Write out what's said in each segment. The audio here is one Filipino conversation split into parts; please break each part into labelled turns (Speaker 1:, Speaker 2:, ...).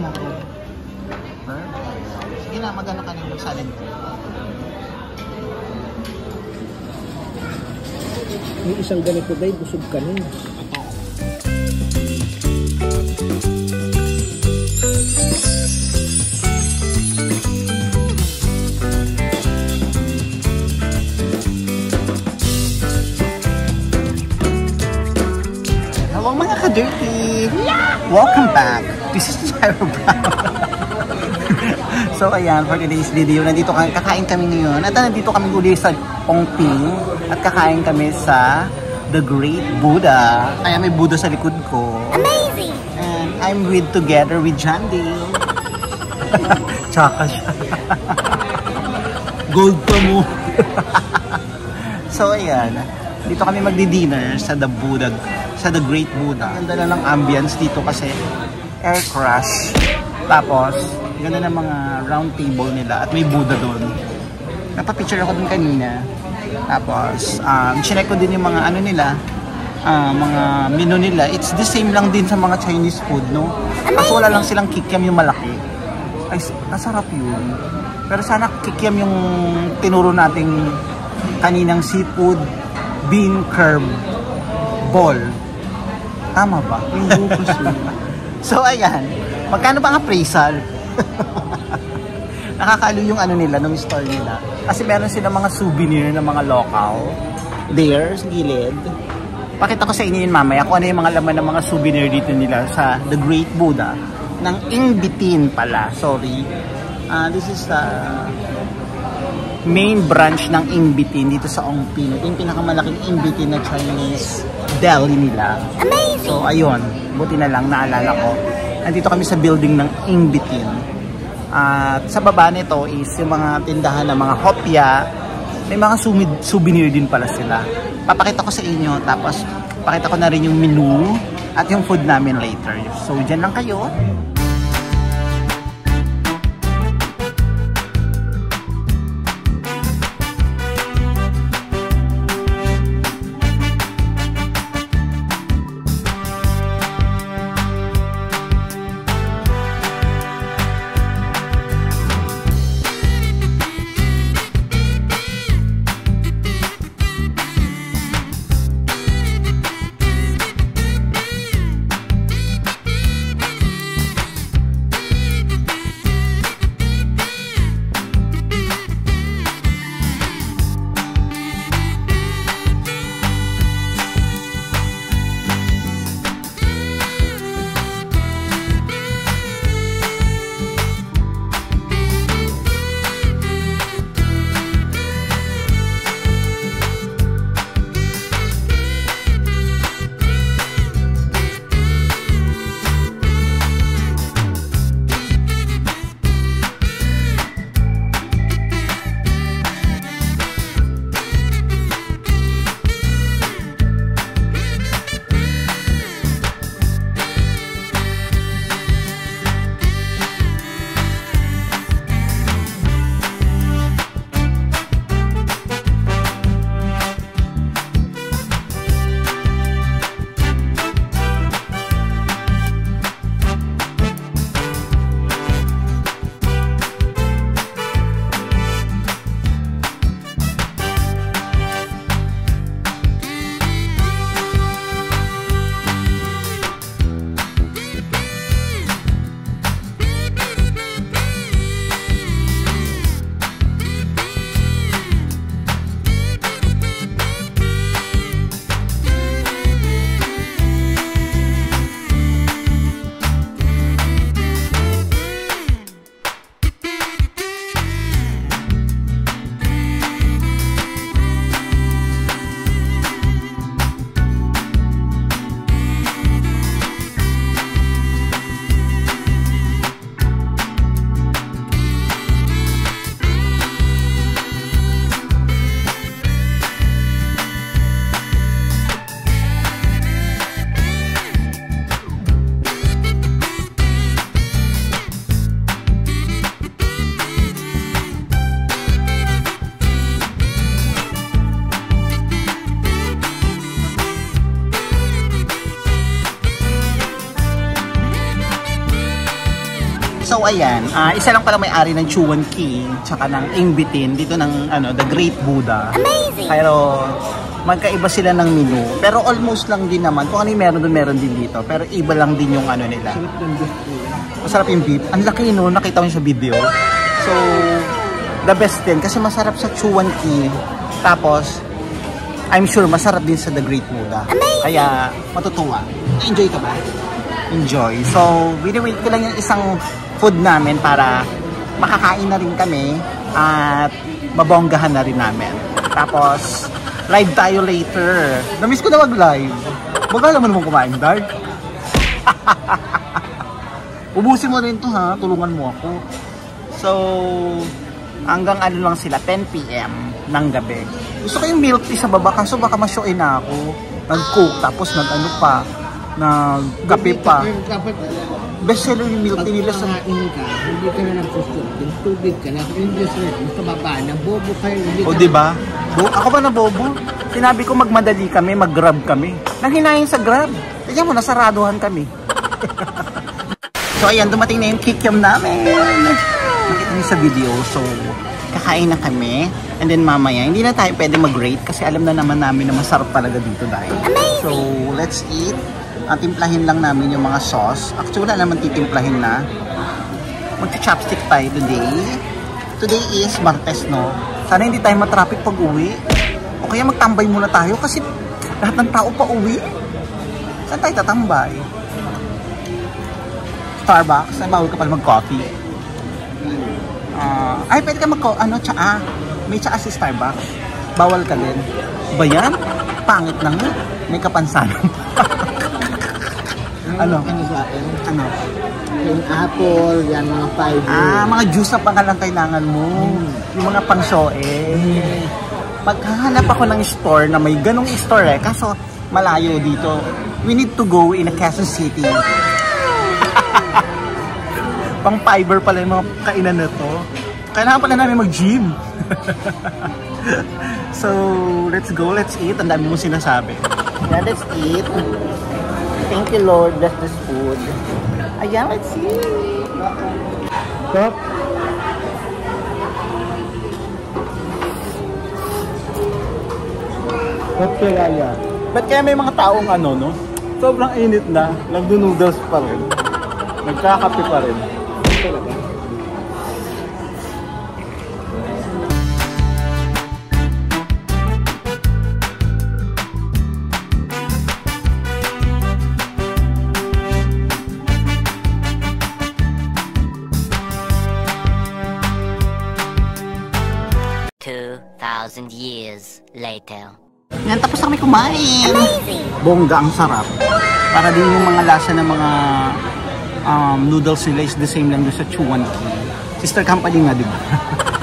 Speaker 1: mo ko. Sige na, magana ka ng salad.
Speaker 2: May isang ganito guys, busog ka rin.
Speaker 1: Hello mga ka-dirty! Welcome back! This is Jairo Brown. So ayan, for today's video, kakain kami ngayon. At nandito kami uli sa Ongping at kakain kami sa The Great Buddha. Ayan, may Buddha sa likod ko.
Speaker 3: Amazing!
Speaker 1: And I'm together with Jandy. Tsaka siya. Gold pa mo. So ayan, dito kami magdi-dinner sa The Buddha, sa The Great Buddha. Ganda na ng ambience dito kasi air crash. Tapos, ganda ng mga round table nila at may Buddha doon. Napapicture ako dun kanina. Tapos, chinek ko din yung mga ano nila, mga menu nila. It's the same lang din sa mga Chinese food, no? Kaso wala lang silang kikiam yung malaki. Ay, masarap yun. Pero sana kikiam yung tinuro nating kaninang seafood bean curd ball. Tama ba? So, ayan. Magkano ba ang appraisal? Nakakalo yung ano nila, nung store nila. Kasi meron silang mga souvenir na mga local. There, sa gilid. Pakita ko sa inyo yun mamaya kung ano yung mga laman ng mga souvenir dito nila sa The Great Buddha. Ng Ingbitin pala, sorry. This is the main branch ng Ingbitin dito sa Ongping. Ito yung pinakamalaking Ingbitin na Chinese deli nila.
Speaker 3: Amazing!
Speaker 1: So, ayun. Buti na lang, naalala ko. Nandito kami sa building ng Ingbitin. At sa baba nito is yung mga tindahan ng mga hopya. May mga souvenir din pala sila. Papakita ko sa inyo. Tapos, pakita ko na rin yung menu at yung food namin later. So, dyan lang kayo. So ayan, isa lang pala may-ari ng Chuan King tsaka ng Ingbitin dito ng The Great Buddha. Amazing! Pero magkaiba sila ng menu. Pero almost lang din naman. Kung ano yung meron doon, meron din dito. Pero iba lang din yung nila. Masarap yung beef. Ang laki no, nakita ko yung sa video. So, the best din. Kasi masarap sa Chuan King. Tapos, I'm sure masarap din sa The Great Buddha. Kaya, matutuwa. Enjoy ka ba? Enjoy. So, wini-wait ko lang yung isang food namin para makakain na rin kami at mabonggahan na rin namin. Tapos, live tayo later. Namiss ko na mag-live. Baga alam mo naman kumain, Dark. Ubusin mo rin to ha. Tulungan mo ako. So, hanggang lang sila, 10 PM ng gabi. Gusto ko yung milk tea sa baba kaso baka masyoin na ako. Nag-cook tapos pa. Nag-kape pa. Best seller yung milk tea nila sa...
Speaker 2: Hindi ka na nagsusot. Yung tubig ka na. Yung dessert mo sa baba. Nabobo kayo.
Speaker 1: O diba? Ako ba nabobo? Sinabi ko magmadali kami, mag-grab kami. Nanghinayin sa grab. Tignan mo, nasaraduhan kami. So ayan, dumating na yung kikiam namin. Nakita niyo sa video. So, kakain na kami. And then mamaya, hindi na tayo pwede mag-rate kasi alam na naman namin na masarap talaga dito dahil. So, let's eat. Timplahin lang namin yung mga sauce. Actually, wala naman titimplahin na. Magcha-chopstick tayo today. Today is Martes, no? Sana hindi tayo matraffic pag uwi. O kaya magtambay muna tayo kasi lahat ng tao pa uwi. Saan tayo tatambay? Starbucks? Ay, bawal ka pala mag-coffee. Ay, pwede ka tsaa. May tsaa si Starbucks. Bawal ka din. Ba yan? Pangit lang yun. May kapansanan. Ano sa akin? Ano?
Speaker 2: Yung apple, yan mga fiber.
Speaker 1: Mga juice na pangalang kailangan mo. Yung mga pang-soe. Maghahanap ako ng store na may ganong store kaso malayo dito. We need to go in a Quezon City. Pang fiber pala yung mga kainan na to. Kailangan pala namin mag-gym. So, let's go, let's eat. Ang dami mo sinasabi. Yeah, let's eat. Thank you, Lord. Bless this food. Ayan, let's eat.
Speaker 2: Stop.
Speaker 1: Ba't kaya may mga taong no? Sobrang init na. Nagdo-noodles pa rin. Nagkakape pa rin. Talaga.
Speaker 3: Years later.
Speaker 1: Yan, tapos na kami kumain. Amazing! Bongga, ang sarap. Para din yung mga lasa ng mga noodles nila is the same lang doon sa Chuan King. Sister company nga, di ba?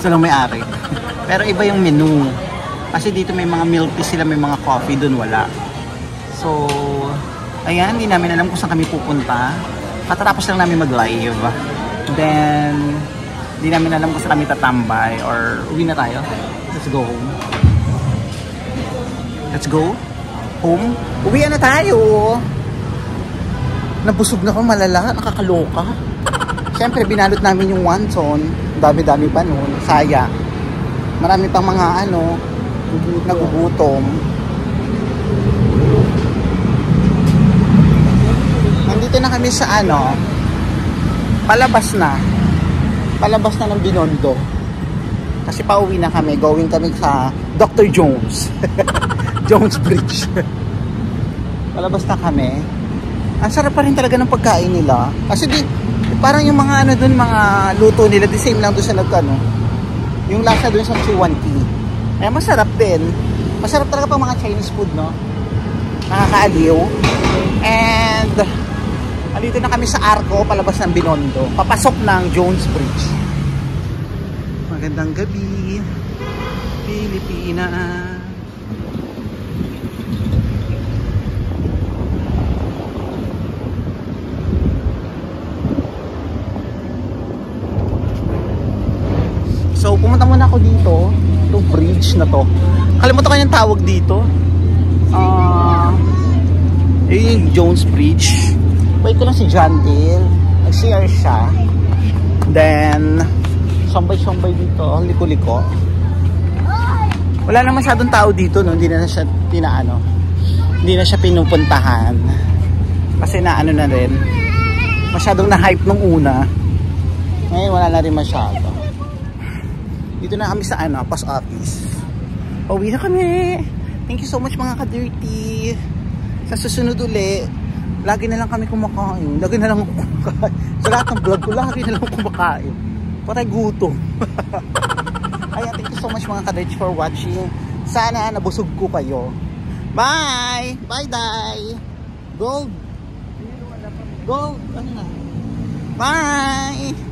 Speaker 1: Sila may-ari. Pero iba yung menu. Kasi dito may mga milk tea sila, may mga coffee, doon wala. So, ayan, hindi namin alam kung saan kami pupunta. Patatapos lang namin mag-live. Then, hindi namin alam kung saan kami tatambay or uwi na tayo. Let's go home. Let's go home. Uwi na tayo. Nabusog na ako malala. Nakakaloka. Siyempre, binalot namin yung wonton. Dami-dami pa nun. Saya. Marami pang mga nagugutom. Nandito na kami sa palabas na ng Binondo. Kasi pauwi na kami, going kami sa Dr. Jones. Jones Bridge. Palabas na kami. Ang sarap pa rin talaga ng pagkain nila. Kasi parang yung mga doon, mga luto nila, the same lang doon sa yung lasa doon sa Chuan King. Kaya masarap din. Masarap talaga pang mga Chinese food, no? Nakakaaliw. And andito na kami sa Arco, palabas ng Binondo. Papasok ng Jones Bridge. Magandang gabi, Pilipinas. So, pumunta muna ako dito, itong bridge na to. Kalimutan ko yung tawag dito. Yung Jones Bridge. Wait ko lang si John Dale. Nag-share siya. Then, sambay-sambay dito, liko-liko. Wala na masyadong tao dito, no? Hindi na siya hindi na siya pinupuntahan. Kasi naano na rin. Masyadong na-hype nung una. Ngayon wala na rin masyado. Dito na kami sa post office. Pauwi na kami. Thank you so much mga ka-dirty. Sa susunod uli, lagi na lang kami kumakain. Lagi na lang kumakain. Sa lahat ng vlog ko, lagi na lang kumakain. Patay gutom. Ayan, thank you so much mga ka-dirty for watching. Sana nabusog ko kayo. Bye! Bye, Day! Gold! Gold! Ano na? Bye!